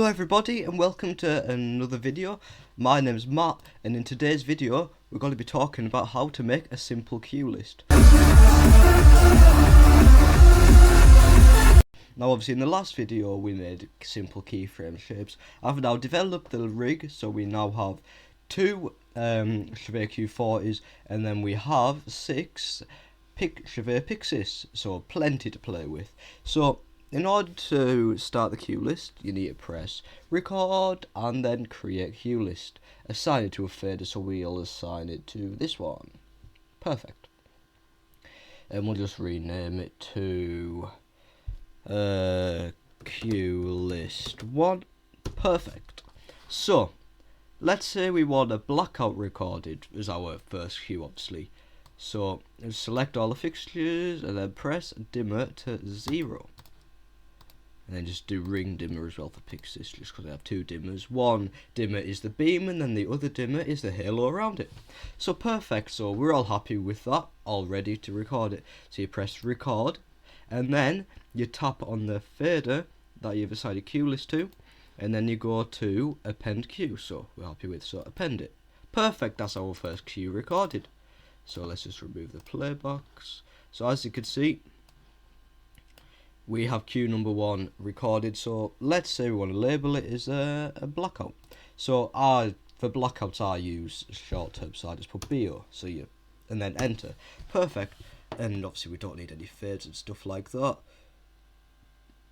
Hello everybody and welcome to another video. My name is Matt and in today's video we're going to be talking about how to make a simple cue list. Now obviously in the last video we made simple keyframe shapes. I've now developed the rig, so we now have two Chevy Q40s and then we have six Chevy Pixies, so plenty to play with. So in order to start the cue list, you need to press record and then create cue list. Assign it to a fader, so we'll assign it to this one. Perfect. And we'll just rename it to cue list 1. Perfect. So let's say we want a blackout recorded as our first cue, obviously. So select all the fixtures and then press dimmer to 0. And then just do ring dimmer as well for Pixies, just because I have two dimmers. One dimmer is the beam and then the other dimmer is the halo around it. So perfect, so we're all happy with that, all ready to record it. So you press record and then you tap on the fader that you've assigned a cue list to, and then you go to append cue, so we're happy with, so append it. Perfect, that's our first cue recorded. So let's just remove the play box. So as you can see, we have cue number 1 recorded. So let's say we want to label it as a blackout. So for blackouts I use short term, so I just put BO, so and then enter. Perfect. And obviously we don't need any fades and stuff like that.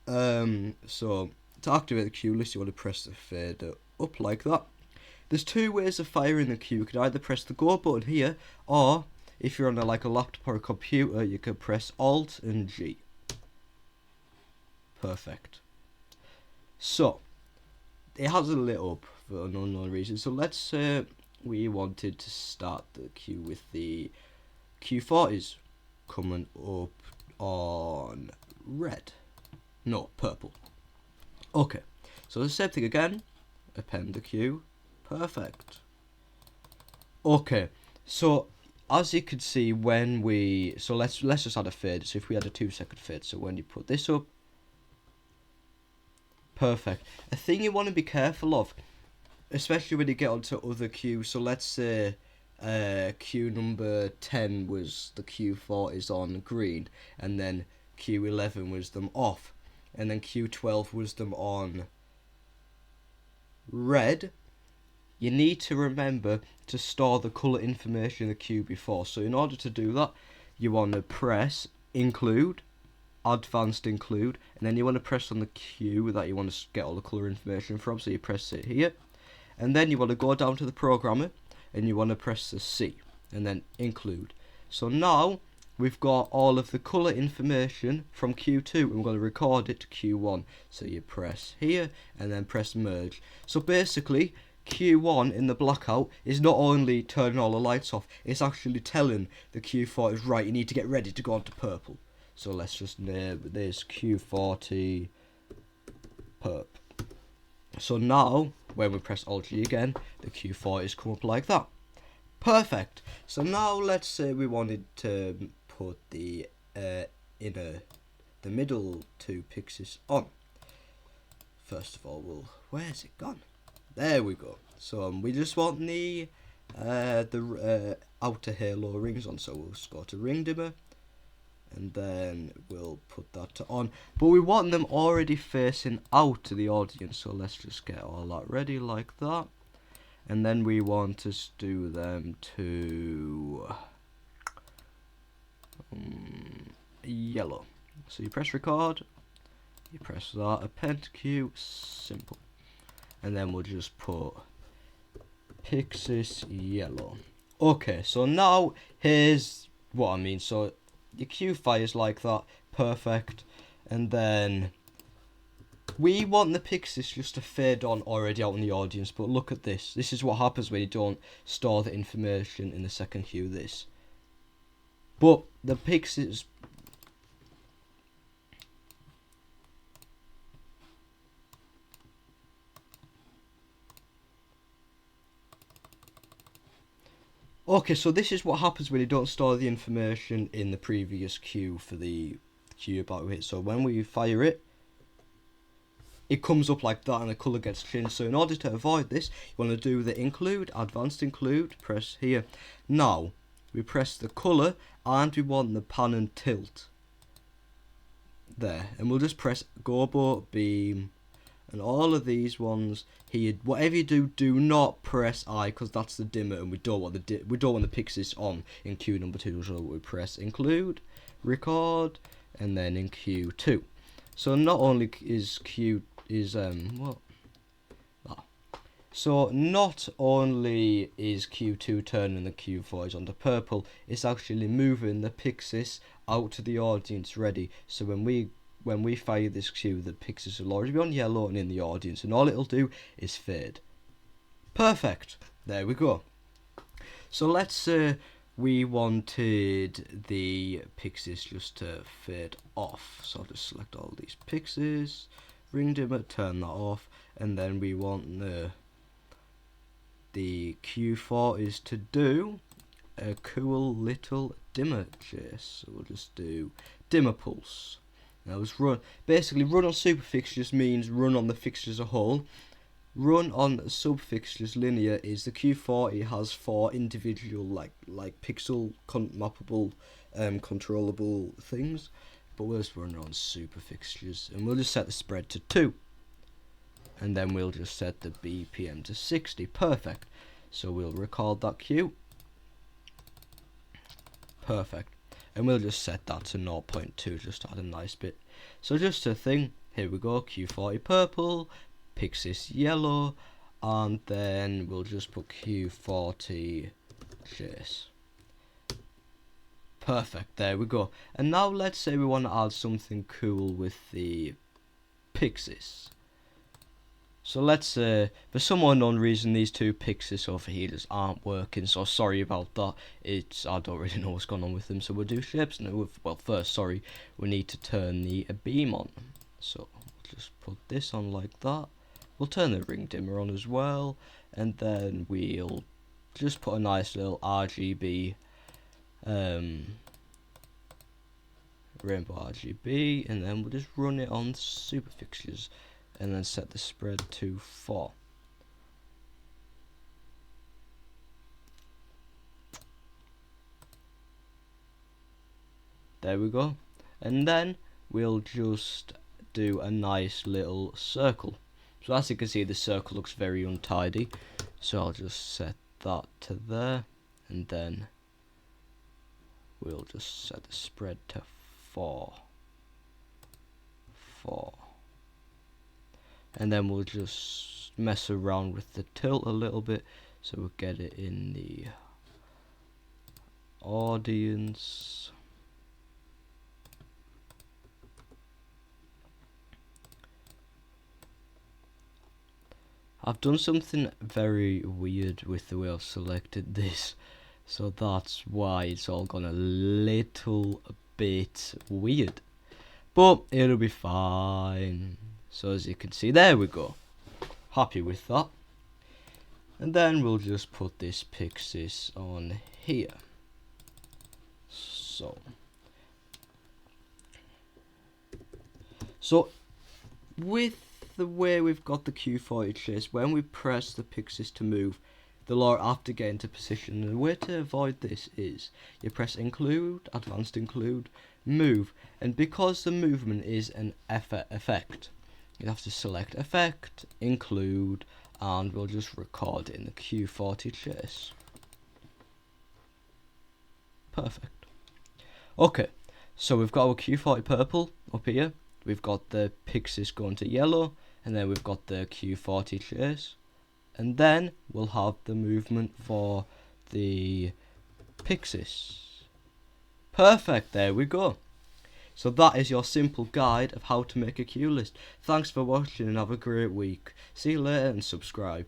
So to activate the cue list, you want to press the fader up like that. There's two ways of firing the cue. You can either press the go button here, or if you're on a laptop or a computer, you can press Alt and G. Perfect. So it has a lit up for an unknown reason. So let's say we wanted to start the cue with the Q40s coming up on red. No, purple. Okay, so the same thing again. Append the cue. Perfect. Okay, so as you can see, when we let's just add a fade. So if we had a 2-second fade, so when you put this up, perfect. A thing you want to be careful of, especially when you get onto other cues. So let's say cue number 10 was the Q40s on green, and then Q11 was them off, and then Q12 was them on red. You need to remember to store the colour information in the cue before. So in order to do that, you want to press include, advanced include, and then you want to press on the cue that you want to get all the colour information from. So you press it here, and then you want to go down to the programmer and you want to press the C and then include. So now we've got all of the colour information from Q2 and we're going to record it to Q1. So you press here and then press merge. So basically Q1 in the blackout is not only turning all the lights off, it's actually telling the Q40 right, you need to get ready to go on to purple. So let's just name this Q40 perp. So now when we press Alt G again, the Q40s come up like that. Perfect. So now let's say we wanted to put the middle two Pixies on. First of all, where's it gone? There we go. So we just want the outer halo rings on. So we'll just go to ring dimmer, and then we'll put that to on. But we want them already facing out to the audience. So let's just get all that ready like that, and then we want to do them to yellow. So you press record, you press that, append cue, simple. And then we'll just put Pixies yellow. Okay, so now here's what I mean. So your cue fires like that, perfect. And then we want the Pixies just to fade on already out in the audience. But look at this. This is what happens when you don't store the information in the second cue, this. But the Pixies... Okay, so this is what happens when you don't store the information in the previous cue for the cue about to hit. So when we fire it, it comes up like that and the colour gets changed. So in order to avoid this, you want to do the include, advanced include, press here. Now we press the colour and we want the pan and tilt there, and we'll just press gobo beam and all of these ones here. Whatever you do, do not press I, because that's the dimmer, and we don't want the pixels on in queue number 2. So we press include, record, and then in queue 2. So not only is So not only is Q2 turning the Q4 onto purple, it's actually moving the pixels out to the audience ready. So when we fire this Q, the pixels will already be on yellow and in the audience, and all it'll do is fade. Perfect. There we go. So let's say we wanted the pixels just to fade off. So I'll just select all these pixels, ring dimmer, turn that off, and then we want the Q4 is to do a cool little dimmer chase. So we'll just do dimmer pulse. Now let's run. Basically, run on super fixtures means run on the fixture as a whole. Run on sub fixtures linear is the Q40 has 4 individual like pixel mappable controllable things, but we'll just run on super fixtures, and we'll just set the spread to 2, and then we'll just set the BPM to 60. Perfect. So we'll record that cue. Perfect. And we'll just set that to 0.2, just to add a nice bit. So just a thing, here we go, Q40 purple, pixels yellow, and then we'll just put Q40 chase. Perfect, there we go. And now let's say we want to add something cool with the pixels. So let's say for some unknown reason these 2 pixels over here just aren't working, so sorry about that. I don't really know what's going on with them. So we'll do shapes, and first we need to turn the beam on. So we'll just put this on like that. We'll turn the ring dimmer on as well, and then we'll just put a nice little RGB rainbow RGB, and then we'll just run it on super fixtures, and then set the spread to 4. There we go. And then we'll just do a nice little circle. So as you can see, the circle looks very untidy, so I'll just set that to there, and then we'll just set the spread to 4. And then we'll just mess around with the tilt a little bit, so we'll get it in the audience. I've done something very weird with the way I've selected this, so that's why it's all gone a little bit weird, but it'll be fine. So as you can see, there we go. Happy with that. And then we'll just put this pixis on here. So with the way we've got the Q40 chase, when we press the pixis to move, they'll have to get into position. And the way to avoid this is you press include, advanced include, move, and because the movement is an effect, you have to select effect, include, and we'll just record it in the Q40 chase. Perfect. Okay, so we've got our Q40 purple up here, we've got the pixis going to yellow, and then we've got the Q40 chase, and then we'll have the movement for the pixis. Perfect, there we go. So that is your simple guide of how to make a cue list. Thanks for watching and have a great week. See you later and subscribe.